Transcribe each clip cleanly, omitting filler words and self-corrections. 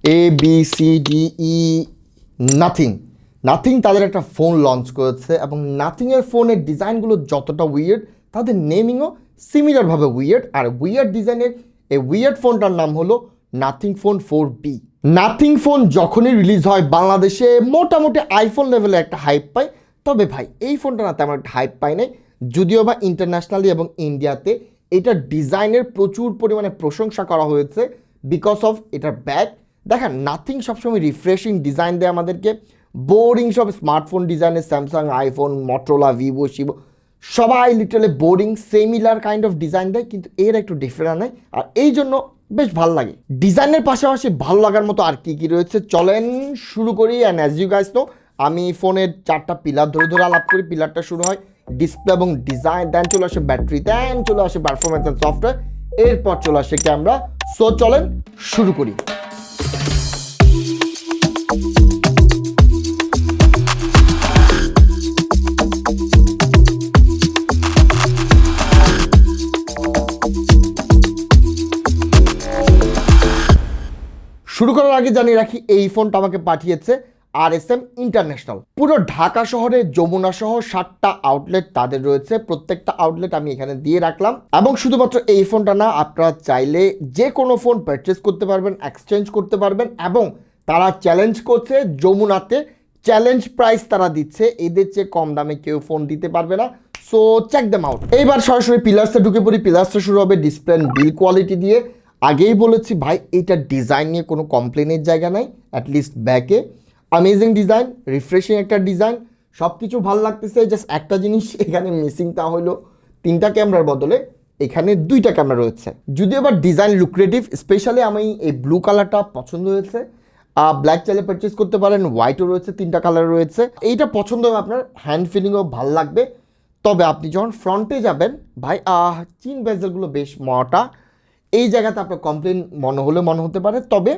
ABCDE nothing. Nothing তাদের একটা phone launch করেছে এবং নাথিংয়ের ফোনের ডিজাইনগুলো যতটা উইয়ার্ড, তাদের নেমিংও সিমিলারভাবে উইয়ার্ড। আর উইয়ার্ড ডিজাইনের এই উইয়ার্ড ফোনটার নাম হলো nothing phone 4B। Nothing phone যখনই রিলিজ হয় বাংলাদেশে মোটামুটি আইফোন লেভেলে একটা হাইপ পায়। তবে ভাই এই ফোনটা না তেমন একটা হাইপ পায় নাই, যদিও বা ইন্টারন্যাশনালি এবং ইন্ডিয়াতে এটার ডিজাইনের প্রচুর পরিমাণে প্রশংসা করা হয়েছে বিকজ অফ এটার ব্যাক। দেখেন নাথিং সবসময় রিফ্রেশিং ডিজাইন দেয় আমাদেরকে। বোরিং সব স্মার্টফোন ডিজাইনে স্যামসাং, আইফোন, মটোরোলা, ভিভো, শিভো সবাই literally boring similar kind of design দেয়, কিন্তু এর একটু ডিফারেন্ট নেই। আর এই জন্য বেশ ভালো লাগে। ডিজাইনের পাশাপাশি ভালো লাগার মতো আর কি কি রয়েছে চলেন শুরু করি। And as you guys know আমি ফোনের 4টা পিলার ধরে ধরে আলাপ করি। পিলারটা শুরু হয় ডিসপ্লে এবং ডিজাইন, দেন চলে আসে ব্যাটারি, দেন চলে আসে পারফরমেন্স অ্যান্ড সফটওয়্যার, এরপর চলে আসে ক্যামেরা। সো চলেন শুরু করি। শুরু করার আগে জানিয়ে রাখি এই ফোনটা আমাকে পাঠিয়েছে RSM ইন্টারন্যাশনাল। পুরো ঢাকা শহরে যমুনা সহ 7টা আউটলেট তাদের রয়েছে, প্রত্যেকটা আউটলেট আমি এখানে দিয়ে রাখলাম। এবং শুধুমাত্র এই ফোনটা না, আপনারা চাইলে যে কোনো ফোন পারচেস করতে পারবেন, এক্সচেঞ্জ করতে পারবেন। এবং তারা চ্যালেঞ্জ করছে যমুনাতে, চ্যালেঞ্জ প্রাইস তারা দিচ্ছে, এদের চেয়ে কম দামে কেউ ফোন দিতে পারবে না। So check them out. এইবার সরাসরি পিলার্সে ঢুকে পড়ি। পিলার্সটা শুরু হবে ডিসপ্লে অ্যান্ড বিল কোয়ালিটি দিয়ে। আগেই বলেছি ভাই এইটার ডিজাইন নিয়ে কোনো কমপ্লেনের জায়গা নাই, অ্যাটলিস্ট ব্যাকে অ্যামেজিং ডিজাইন, রিফ্রেশিং একটা ডিজাইন, সব কিছু ভালো লাগতেছে। জাস্ট একটা জিনিস এখানে মিসিং, তা হলো 3টা ক্যামেরার বদলে এখানে 2টা ক্যামেরা রয়েছে। যদিও আবার ডিজাইন লুক্রেটিভ, স্পেশালি আমি এই ব্লু কালারটা পছন্দ হয়েছে। ব্ল্যাক চাইলে পারচেস করতে পারেন, হোয়াইটও রয়েছে, 3টা কালার রয়েছে। এইটা পছন্দ হবে আপনার, হ্যান্ড ফিলিংও ভালো লাগবে। তবে আপনি যখন ফ্রন্টে যাবেন ভাই চিন বেজেলগুলো বেশ মোটা, এই জায়গাতে আপনার কমপ্লেন মনে হতে পারে। তবে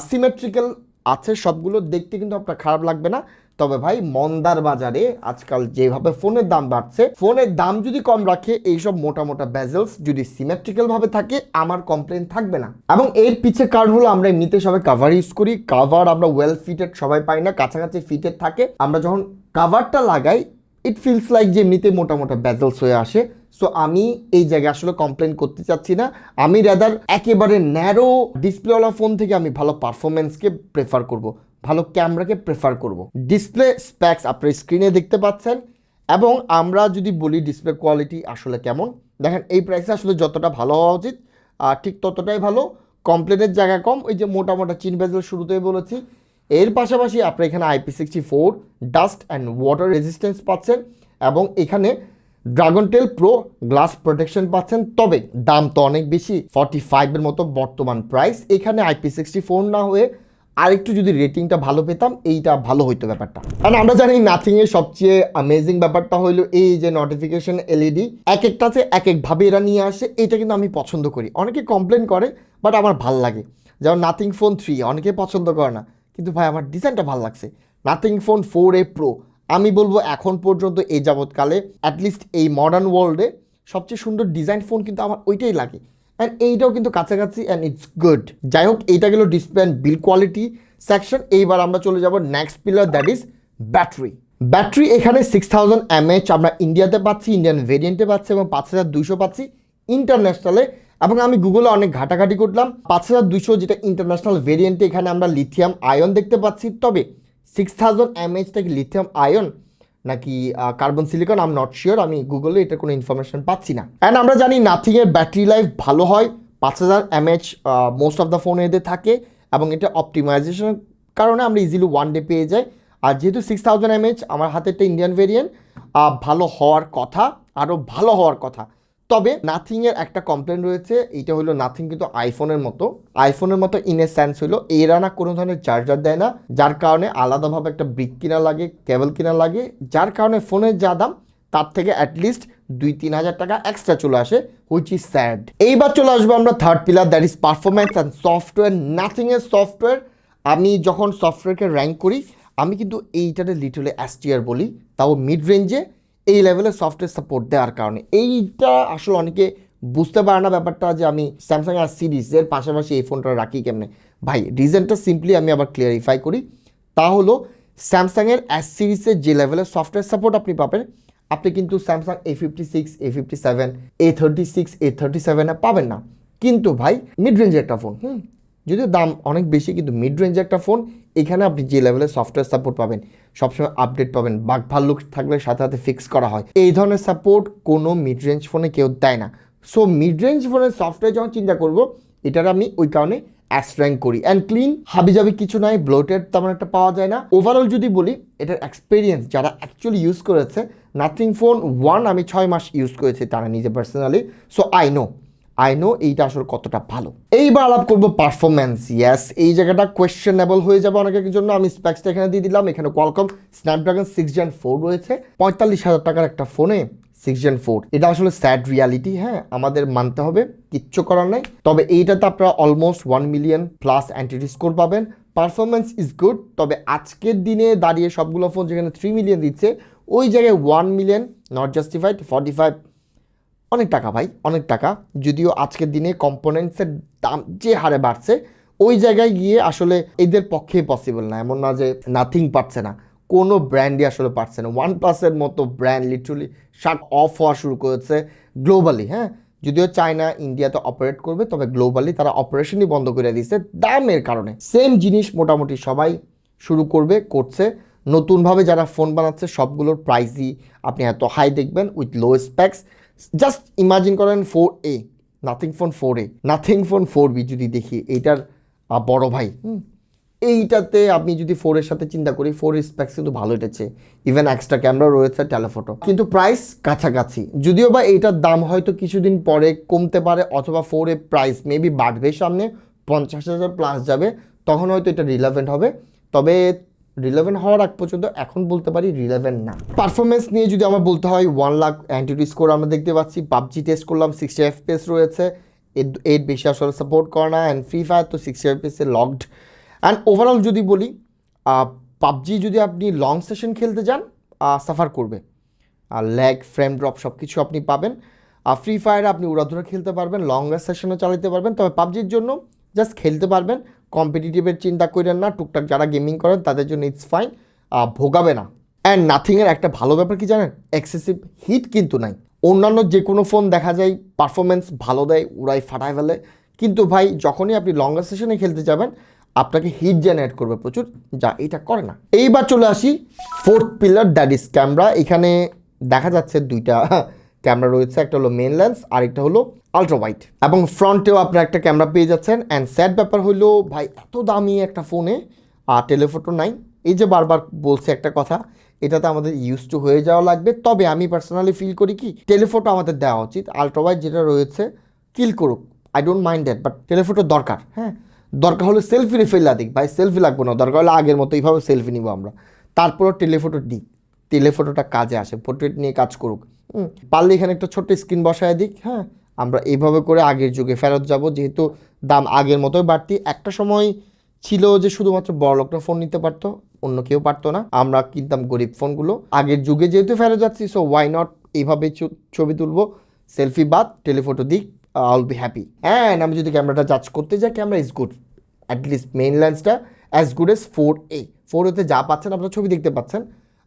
সিমেট্রিক্যাল আছে সবগুলো, দেখতে কিন্তু আপনার খারাপ লাগবে না। তবে ভাই মন্দার বাজারে আজকাল যেভাবে ফোনের দাম বাড়ছে, ফোনের দাম যদি কম রাখে এইসব মোটা মোটা বেজেলস যদি সিমেট্রিক্যাল ভাবে থাকে আমার কমপ্লেন থাকবে না। এবং এর পিছের কারণ হলো আমরা এমনিতে সবাই কাভার ইউজ করি, কাভার আমরা ওয়েল ফিটেড সবাই পাই না, কাছাকাছি ফিটেড থাকে। আমরা যখন কাভারটা লাগাই ইট ফিলস লাইক যে এমনিতে মোটা মোটা বেজেলস হয়ে আসে। সো আমি এই জায়গায় আসলে কমপ্লেন করতে চাচ্ছি না, আমি রাদার একেবারে ন্যারো ডিসপ্লেওয়ালা ফোন থেকে আমি ভালো পারফরমেন্সকে প্রেফার করব, ভালো ক্যামেরাকে প্রেফার করব। ডিসপ্লে স্প্যাক্স আপনার স্ক্রিনে দেখতে পাচ্ছেন। এবং আমরা যদি বলি ডিসপ্লে কোয়ালিটি আসলে কেমন, দেখেন এই প্রাইসে আসলে যতটা ভালো হওয়া উচিত ঠিক ততটাই ভালো, কমপ্লেনের জায়গা কম। ওই যে মোটা মোটা চিন বেজেল শুরুতেই বলেছি। এর পাশাপাশি আপনি এখানে IP64 dust and water resistance পাচ্ছেন এবং এখানে ড্রাগন টেল প্রো গ্লাস প্রোটেকশন পাচ্ছেন। তবে দাম তো অনেক বেশি, 45-এর মতো বর্তমান প্রাইস। এখানে IP64 না হয়ে আরেকটু যদি রেটিংটা ভালো পেতাম এইটা ভালো হইতো ব্যাপারটা। কারণ আমরা জানি নাথিংয়ের সবচেয়ে অ্যামেজিং ব্যাপারটা হইলো এই যে নোটিফিকেশন LED এক একটাতে এক একভাবে এরা নিয়ে আসে। এটা কিন্তু আমি পছন্দ করি, অনেকে কমপ্লেন করে বাট আমার ভাল লাগে। যেমন নাথিং ফোন 3 অনেকে পছন্দ করে না, কিন্তু ভাই আমার ডিজাইনটা ভালো লাগছে। নাথিং ফোন 4A প্রো আমি বলবো এখন পর্যন্ত এই যাবৎকালে অ্যাটলিস্ট এই মডার্ন ওয়ার্ল্ডে সবচেয়ে সুন্দর ডিজাইন ফোন কিন্তু আমার ওইটাই লাগে। অ্যান্ড এইটাও কিন্তু কাছাকাছি অ্যান্ড ইটস গুড। যাই হোক, এইটা গেল display and bill quality section. এইবার আমরা চলে যাব next pillar, that is battery. Battery এখানে 6000 mAh আমরা ইন্ডিয়াতে পাচ্ছি, ইন্ডিয়ান ভেরিয়েন্টে পাচ্ছি, এবং 5200 পাচ্ছি ইন্টারন্যাশনালে। এবং আমি গুগলে অনেক ঘাটাঘাটি করলাম, 5200 যেটা ইন্টারন্যাশনাল ভেরিয়েন্টে এখানে আমরা লিথিয়াম আয়ন দেখতে পাচ্ছি। তবে 6000 mAh কি লিথিয়াম আয়ন নাকি carbon silicon I am not sure, আমি গুগলে এটা কোনো ইনফরমেশন পাচ্ছি না। অ্যান্ড আমরা জানি নাথিংয়ের ব্যাটারি লাইফ ভালো হয়, 5000 mAh মোস্ট অফ দ্য ফোনে এদের থাকে। এবং এটা অপটিমাইজেশনের কারণে আমরা ইজিলি 1 ডে পেয়ে যাই। আর যেহেতু 6000 mAh আমার হাতে একটা ইন্ডিয়ান ভেরিয়েন্ট, ভালো হওয়ার কথা, আরও ভালো হওয়ার কথা। তবে নাথিংয়ের একটা কমপ্লেন রয়েছে, এইটা হলো নাথিং কিন্তু আইফোনের মতো ইন এ সেন্স হলো এরা না কোনো ধরনের চার্জার দেয় না, যার কারণে আলাদাভাবে একটা ব্রিক কিনা লাগে, কেবল কিনা লাগে, যার কারণে ফোনের যা দাম তার থেকে অ্যাটলিস্ট 2-3 হাজার টাকা এক্সট্রা চলে আসে, হুইচ ইজ স্যাড। এইবার চলে আসবো আমরা third pillar, that is performance and software. নাথিংয়ের সফটওয়্যার আমি যখন সফটওয়্যারকে র্যাঙ্ক করি আমি কিন্তু এইটাতে লিটারালি S-tier বলি, তাও মিড রেঞ্জে এই লেভেলের সফটওয়্যার সাপোর্ট দেওয়ার কারণে। এইটা আসলে অনেকে বুঝতে পারে না ব্যাপারটা যে আমি স্যামসাং আর সিরিজের পাশাপাশি এই ফোনটা রাখি কেমনে। ভাই রিজনটা সিম্পলি আমি আবার ক্লিয়ারিফাই করি, তা হলো স্যামসাংয়ের এস সিরিজের যে লেভেলের সফটওয়্যার সাপোর্ট আপনি পাবেন, আপনি কিন্তু Samsung A56, A57, A36, A37 পাবেন না। কিন্তু ভাই মিড রেঞ্জের একটা ফোন, যদিও দাম অনেক বেশি, কিন্তু মিড রেঞ্জের একটা ফোন, এখানে আপনি যে লেভেলের সফটওয়্যার সাপোর্ট পাবেন, সবসময় আপডেট পাবেন, বাগ ভাল্লুক থাকলে সাথে সাথে ফিক্স করা হয়, এই ধরনের সাপোর্ট কোনো মিড রেঞ্জ ফোনে কেউ দেয় না। সো মিড রেঞ্জ ফোনের সফটওয়্যার যখন চিন্তা করবো, এটার আমি ওই কারণে অ্যাস র্যাঙ্ক করি। অ্যান্ড ক্লিন, হাবিজাবি কিছু নাই, ব্লোটেড তেমন একটা পাওয়া যায় না। ওভারঅল যদি বলি এটার এক্সপিরিয়েন্স যারা অ্যাকচুয়ালি ইউজ করেছে, নাথিং ফোন 1 আমি 6 মাস ইউজ করেছি তারা নিজে পার্সোনালি, সো আই নো এইটা আসলে কতটা ভালো। এইবার আলাপ করবো পারফরমেন্স। ইয়াস, এই জায়গাটা কোয়েশ্চেনেবল হয়ে যাবে অনেকের জন্য। আমি স্পেক্সটা এখানে দিয়ে দিলাম। এখানে কোয়ালকম স্ন্যাপড্রাগন 6 Gen 4 রয়েছে। 45,000 টাকার একটা ফোনে 6 Gen 4, এটা আসলে স্যাড রিয়ালিটি। হ্যাঁ, আমাদের মানতে হবে, কিচ্ছু করার নাই। তবে এইটাতে আপনারা almost 1 million plus anti score পাবেন। পারফরমেন্স ইজ গুড, তবে আজকের দিনে দাঁড়িয়ে সবগুলো ফোন যেখানে 3 মিলিয়ন দিচ্ছে, ওই জায়গায় 1 মিলিয়ন নট জাস্টিফাইড। 45 অনেক টাকা ভাই, অনেক টাকা। যদিও আজকের দিনে কম্পোনেন্টসের দাম যে হারে বাড়ছে, ওই জায়গায় গিয়ে আসলে এদের পক্ষে পসিবল না। এমন না যে নাথিং পারছে না, কোনো ব্র্যান্ডই আসলে পারছে না। OnePlus-এর মতো ব্র্যান্ড লিটারালি শাট অফ হওয়া শুরু করেছে গ্লোবালি। হ্যাঁ, যদিও চায়না ইন্ডিয়াতে অপারেট করবে, তবে গ্লোবালি তারা অপারেশনই বন্ধ করে দিয়েছে দামের কারণে। সেম জিনিস মোটামুটি সবাই শুরু করছে নতুনভাবে। যারা ফোন বানাচ্ছে সবগুলোর প্রাইসই আপনি এত হাই দেখবেন with low specs. Just imagine করেন 4A, nothing phone 4A, nothing phone 4B যদি দেখি, এইটার বড় ভাই। এইটাতে আপনি যদি 4-এর সাথে চিন্তা করি, 4 স্পেক্স কিন্তু ভালো এটেছে, ইভেন এক্সট্রা ক্যামেরা রয়েছে, টেলিফোটো, কিন্তু প্রাইস কাছাকাছি। যদিও বা এইটার দাম হয়তো কিছুদিন পরে কমতে পারে, অথবা 4A প্রাইস মেবি বাড়বে, সামনে 50,000 প্লাস যাবে, তখন হয়তো এটা রিলেভেন্ট হবে। তবে রিলেভেন্ট হওয়ার আগ পর্যন্ত এখন বলতে পারি রিলেভেন্ট না। পারফরমেন্স নিয়ে যদি আমার বলতে হয়, 1 লাখ অ্যান্টি স্কোর আমরা দেখতে পাচ্ছি। পাবজি টেস্ট করলাম, 60 FPS রয়েছে, এর বেশি আসলে সাপোর্ট করে না। অ্যান্ড ফ্রি ফায়ার তো 60 FPS লকড। অ্যান্ড ওভারঅল যদি বলি, পাবজি যদি আপনি লং সেশন খেলতে যান, সাফার করবে, আর ল্যাগ, ফ্রেম ড্রপ সব কিছু আপনি পাবেন। ফ্রি ফায়ারে আপনি উড়াধুরা খেলতে পারবেন, লঙ্গার সেশনও চালাতে পারবেন। তবে পাবজির জন্য জাস্ট খেলতে পারবেন, কম্পিটিটিভের চিন্তা করেন না। টুকটাক যারা গেমিং করেন তাদের জন্য ইটস ফাইন, ভোগাবে না। অ্যান্ড নাথিংয়ের একটা ভালো ব্যাপার কি জানেন, এক্সেসিভ হিট কিন্তু নাই। অন্যান্য যে কোনো ফোন দেখা যায় পারফরমেন্স ভালো দেয়, উড়াই ফাটায় ফেলে, কিন্তু ভাই যখনই আপনি লঙ্গার সেশনে খেলতে যাবেন, আপনাকে হিট জেনারেট করবে প্রচুর, যা এটা করে না। এইবার চলে আসি fourth pillar, that is camera. এখানে দেখা যাচ্ছে দুইটা ক্যামেরা রয়েছে, একটা হলো মেন লেন্স, আরেকটা হলো আলট্রা ওয়াইড, এবং ফ্রন্টেও আপনার একটা ক্যামেরা পেয়ে যাচ্ছেন। অ্যান্ড স্যাড ব্যাপার হলো ভাই, এত দামি একটা ফোনে টেলিফোটো নাই। এই যে বারবার বলছে একটা কথা, এটাতে আমাদের ইউজ টু হয়ে যাওয়া লাগবে। তবে আমি পার্সোনালি ফিল করি কি, টেলিফোটো আমাদের দেওয়া উচিত। আলট্রা ওয়াইড যেটা রয়েছে কিল করুক, I don't mind that, but telephoto দরকার। হ্যাঁ, দরকার হলে সেলফি রিফিল দিক ভাই, সেলফি লাগবে না, দরকার হলে আগের মতো এইভাবে সেলফি নিব আমরা, তারপরও টেলিফোটো দিক, টেলিফোটোটা কাজে আসে, পোর্ট্রেট নিয়ে কাজ করুক। পারলে এখানে একটা ছোট্ট স্ক্রিন বসায় দিক। হ্যাঁ, আমরা এইভাবে করে আগের যুগে ফেরত যাব, যেহেতু দাম আগের মতোই বাড়তি। একটা সময় ছিল যে শুধুমাত্র বড় লোকটা ফোন নিতে পারতো, অন্য কেউ পারতো না, আমরা কিনতাম গরিব ফোনগুলো। আগের যুগে যেহেতু ফেরত যাচ্ছি, সো ওয়াই নট এইভাবে ছবি তুলবো, সেলফি বাদ, টেলিফোটো দিক, I will be happy. And আমি যদি ক্যামেরাটা জাজ করতে যাই, camera is good, at least main লেন্সটা অ্যাজ গুড এজ 4A। 4A-তে যা পাচ্ছেন আপনারা ছবি দেখতে পাচ্ছেন,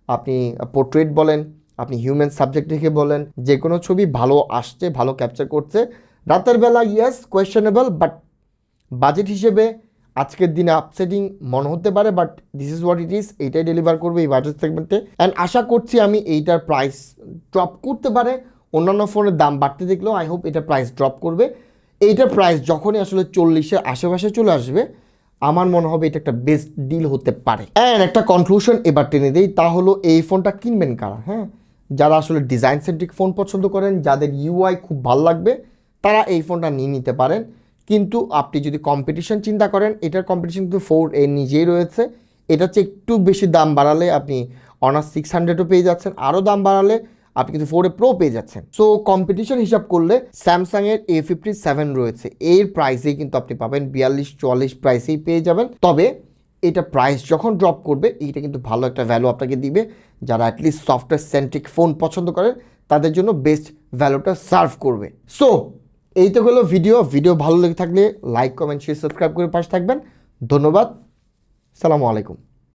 আপনি পোর্ট্রেট বলেন, আপনি হিউম্যান সাবজেক্ট দেখে বলেন, যে কোনো ছবি ভালো আসছে, ভালো ক্যাপচার করছে। রাতের বেলা ইয়েস কোয়েশ্চেনেবল, বাট বাজেট হিসেবে আজকের দিনে আপসেটিং মনে হতে পারে, but this is what it is, এইটাই ডেলিভার করবে এই বাজেট সেগমেন্টে। অ্যান্ড আশা করছি আমি এইটার প্রাইস ড্রপ করতে পারে, অন্যান্য ফোনের দাম বাড়তে দেখলেও আই হোপ এটা প্রাইস ড্রপ করবে। এইটার প্রাইস যখনই আসলে 40-এর আশেপাশে চলে আসবে, আমার মনে হবে এটা একটা বেস্ট ডিল হতে পারে। অ্যান্ড একটা কনক্লুশন এবার টেনে দেই, তা হলো এই ফোনটা কিনবেন কারা? হ্যাঁ, যারা আসলে ডিজাইন সেন্ট্রিক ফোন পছন্দ করেন, যাদের ইউআই খুব ভালো লাগবে, তারা এই ফোনটা নিয়ে নিতে পারেন। কিন্তু আপনি যদি কম্পিটিশন চিন্তা করেন, এটার কম্পিটিশন কিন্তু 4A নিজেই রয়েছে। এটা হচ্ছে একটু বেশি দাম বাড়ালে আপনি অনার 600-ও পেয়ে যাচ্ছেন, আরও দাম বাড়ালে আপনি কিন্তু 4A Pro পেয়ে যাচ্ছেন। সো কম্পিটিশন হিসাব করলে স্যামসাংয়ের A57 রয়েছে, এর প্রাইসেই কিন্তু আপনি পাবেন 42-44 প্রাইসেই পেয়ে যাবেন। তবে এটা প্রাইস যখন ড্রপ করবে, এইটা কিন্তু ভালো একটা ভ্যালু আপনাকে দিবে। যারা অ্যাটলিস্ট সফটওয়্যার সেন্ট্রিক ফোন পছন্দ করে, তাদের জন্য বেস্ট ভ্যালুটা সার্ভ করবে। সো এই তো হলো ভিডিও ভালো লেগে থাকলে লাইক কমেন্ট শেয়ার সাবস্ক্রাইব করে পাশে থাকবেন। ধন্যবাদ। সালামু আলাইকুম।